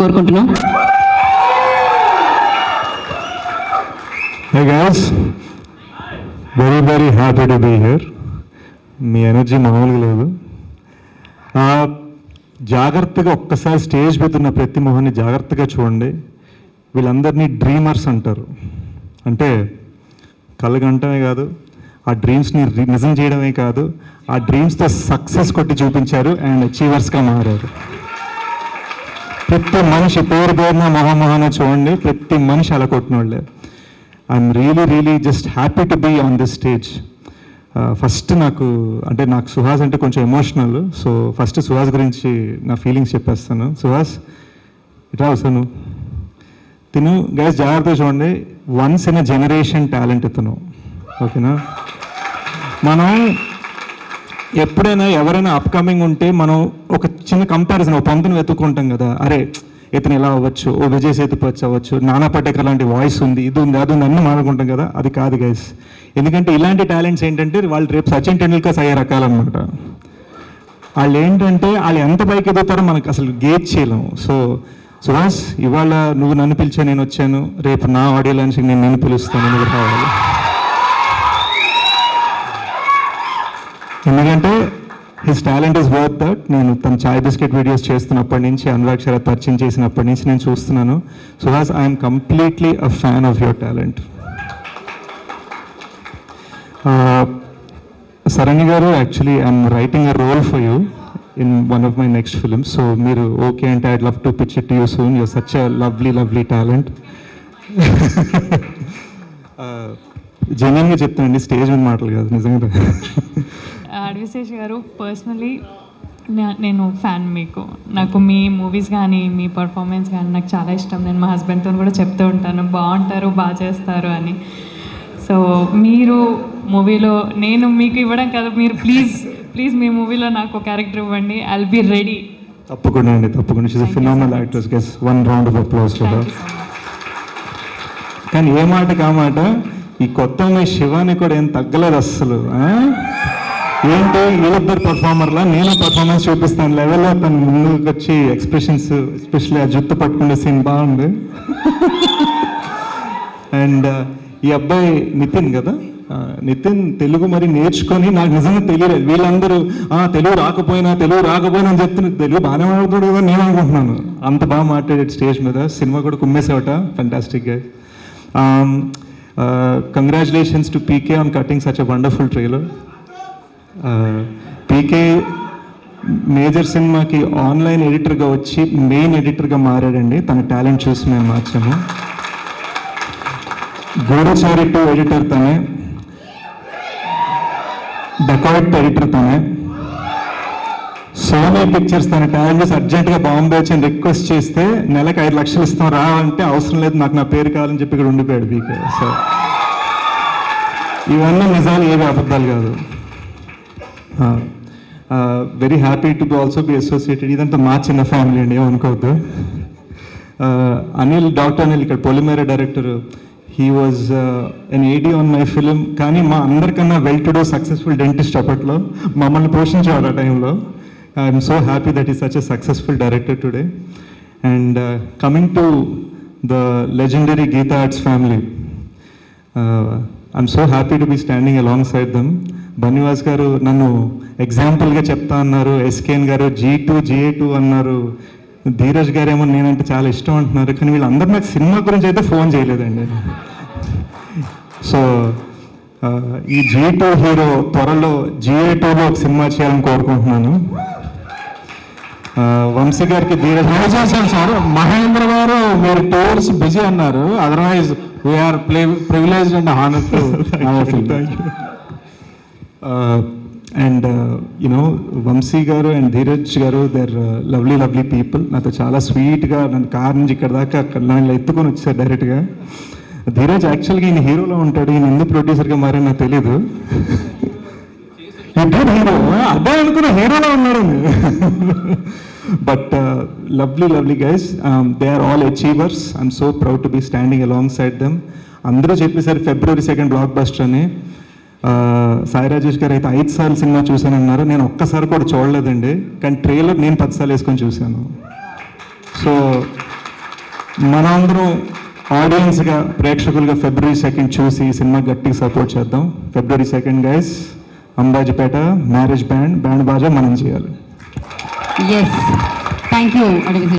కోరుకుంటున్నాం. Hey guys, very happy to be here. Me energy మామూలుగా లేదు. జాగ్రత్తగా ఒక్కసారి స్టేజ్ మీద ఉన్న ప్రతి మొహాన్ని జాగ్రత్తగా చూడండి. వీళ్ళందరినీ డ్రీమర్స్ అంటారు. అంటే కలగంటమే కాదు, ఆ డ్రీమ్స్ని నిజం చేయడమే కాదు, ఆ డ్రీమ్స్తో సక్సెస్ కొట్టి చూపించారు అండ్ అచీవర్స్గా మారారు. ప్రతి మనిషి పేరున మొహమొహాన చూడండి, ప్రతి మనిషి అలా కొట్టిన వాళ్ళే. I'm really just happy to be on this stage. First నాకు సుహాస్ అంటే కొంచెం ఎమోషనల్. సో ఫస్ట్ సుహాస్ గురించి నా ఫీలింగ్స్ చెప్పేస్తాను. సుహాస్ ఇట్లా వస్తాను. తిను గైస్ జాగ్రత్తగా చూడండి, once in a generation talent ఇతను. ఓకేనా? మనం ఎప్పుడైనా ఎవరైనా అప్కమింగ్ ఉంటే మనం ఒక చిన్న కంపారిజన్, ఒక పంతుని వెతుక్కుంటాం కదా. అరే ఇతను ఇలా అవ్వచ్చు, ఓ విజయ్ సేతుపతి అవ్వచ్చు, నానా పటేకర్ లాంటి వాయిస్ ఉంది, ఇది ఉంది, అది ఉంది అన్నీ మాట్లాడుకుంటాం కదా. అది కాదు గైస్. ఎందుకంటే ఇలాంటి టాలెంట్స్ ఏంటంటే వాళ్ళు రేపు సచిన్ టెండూల్కర్స్ అయ్యే రకాలన్నమాట. వాళ్ళు ఏంటంటే వాళ్ళు ఎంత పైకి ఎదుగుతారో మనకు అసలు గేజ్ చేయలేము. సో సుహాస్, ఇవాళ నువ్వు నన్ను పిలిచా, నేను వచ్చాను. రేపు నా ఆడియో లాంచ్కి నేను నిన్ను పిలుస్తాను, నువ్వు రావాలి. ఎందుకంటే his talent is worth that. నేను తన చాయ్ బిస్కెట్ వీడియోస్ చేస్తున్నప్పటి నుంచి, అనురాగ్ శరత్ పరిచయం చేసినప్పటి నుంచి నేను చూస్తున్నాను. Suhas, I'm completely a fan of your talent. Sharanya గారు, actually I'm writing a role for you in one of my next films. So మీరు ఓకే అంటే I'd love to pitch it to you soon. You're such a lovely talent. జెన్యున్గా చెప్తానండి, stage మీద మాటలు కాదు, నిజంగా. అడ్విశేష్ గారు, పర్సనలీ నేను ఫ్యాన్ నాకు మీ మూవీస్ కానీ మీ పర్ఫార్మెన్స్ కానీ నాకు చాలా ఇష్టం. నేను మా హస్బెండ్తో కూడా చెప్తూ ఉంటాను, బాగుంటారు, బాగా చేస్తారు అని. సో మీరు మూవీలో, నేను మీకు ఇవ్వడం కదా, మీరు ప్లీజ్ మీ మూవీలో నాకు క్యారెక్టర్ ఇవ్వండి. I'll be ready. తప్పకుండా అండి, తప్పకుండా. She's a phenomenal actress guys. One round of applause to her. కానీ ఏ మాట కామాట, ఈ కొత్త అమ్మాయి శివాని కూడా ఏం తగ్గలేదు అస్సలు. ఏంటి వీళ్ళిద్దరు పర్ఫార్మర్లా నేను పర్ఫార్మెన్స్ చూపిస్తాను లెవెల్లో తను ముందుకు వచ్చి ఎక్స్ప్రెషన్స్, ఎస్పెషల్లీ ఆ జుత్తు పట్టుకునే సీన్ బాగుంది. అండ్ ఈ అబ్బాయి నితిన్ కదా, నితిన్ తెలుగు మరి నేర్చుకొని, నాకు నిజంగా తెలియలేదు. వీళ్ళందరూ తెలుగు రాకపోయినా అని చెప్తున్నారు. తెలుగు బాగానే మాట్లాడుతాడు కదా నేను అనుకుంటున్నాను. అంత బాగా మాట్లాడాడు స్టేజ్ మీద. సినిమా కూడా కుమ్మేసేవట. ఫెంటాస్టిక్గా. Congratulations to PK on cutting such a wonderful trailer. PK major సినిమాకి ఆన్లైన్ ఎడిటర్గా వచ్చి మెయిన్ ఎడిటర్గా మారాడండి. తన టాలెంట్ చూసి మేము మార్చాము. గూఢచారి 2 ఎడిటర్ తనే, డెకాయిట్ ఎడిటర్ తనే, సోనీ పిక్చర్స్ తన టాలెంట్ చేసి అర్జెంట్గా బాంబే వచ్చి రిక్వెస్ట్ చేస్తే నెలకు 5 లక్షలు ఇస్తాం రా అంటే, అవసరం లేదు నాకు నా పేరు కావాలని చెప్పి ఇక్కడ ఉండిపోయాడు పీకే. సో ఇవన్నీ నిజాలు, ఏవి అబద్ధాలు కాదు. Very happy to also be associated. ఇదంతా మా చిన్న ఫ్యామిలీ అండి, ఏమనుకోవద్దు. అనిల్, డాక్టర్ అనిల్ ఇక్కడ Polimera director. He was an AD on my film. కానీ మా అందరికన్నా well to do successful dentist అప్పట్లో, మమ్మల్ని పోషించేవాడు ఆ టైంలో. I'm so happy that is such a successful director today. And coming to the legendary Geetha Arts family, I'm so happy to be standing along side them. Bunny Vas garu నన్ను ఎగ్జాంపుల్గా చెప్తా అన్నారు. SKN గారు G2 GA2 అన్నారు. ధీరజ్ గారు ఏమో నేనంటే చాలా ఇష్టం అంటున్నారు. కానీ వీళ్ళందరూ నాకు సినిమా గురించి అయితే ఫోన్ చేయలేదండి. సో ఈ G2 హీరో త్వరలో GA2లో ఒక సినిమా చేయాలని కోరుకుంటున్నాను. వంశీ గారికి, ధీరజ్ చేశాను సార్. మహేంద్ర గారు మీరు టూర్స్ బిజీ అన్నారు. Otherwise we are privileged and honour to and you know Vamshi garu and Dheeraj గారు, దే ఆర్ లవ్లీ పీపుల్. నాతో చాలా స్వీట్గా నన్ను కార్ నుంచి ఇక్కడ దాకా నన్ను ఎత్తుకొని వచ్చారు డైరెక్ట్గా. ధీరజ్ యాక్చువల్గా ఈయన హీరోలో ఉంటాడు, ఈయన ఎందుకు ప్రొడ్యూసర్గా మారని నాకు తెలీదు. హీరో అదే అనుకున్న హీరోలో ఉన్నాడు. But lovely guys, they are all achievers. I'm so proud to be standing along side them. అందరూ చెప్పేసరి February 2 బ్లాక్ బస్టర్ అని. సాయి రాజేష్ గారు అయితే 5 సార్లు సినిమా చూశానన్నారు. నేను ఒక్కసారి కూడా చూడలేదండి, కానీ ట్రైలర్ నేను 10 సార్లు వేసుకొని చూశాను. సో మనందరం ఆడియన్స్గా ప్రేక్షకులుగా February 2 చూసి ఈ సినిమా గట్టిగా సపోర్ట్ చేద్దాం. February 2 guys, Ambajipeta marriage band బాజా మనం చేయాలి. Yes, thank you.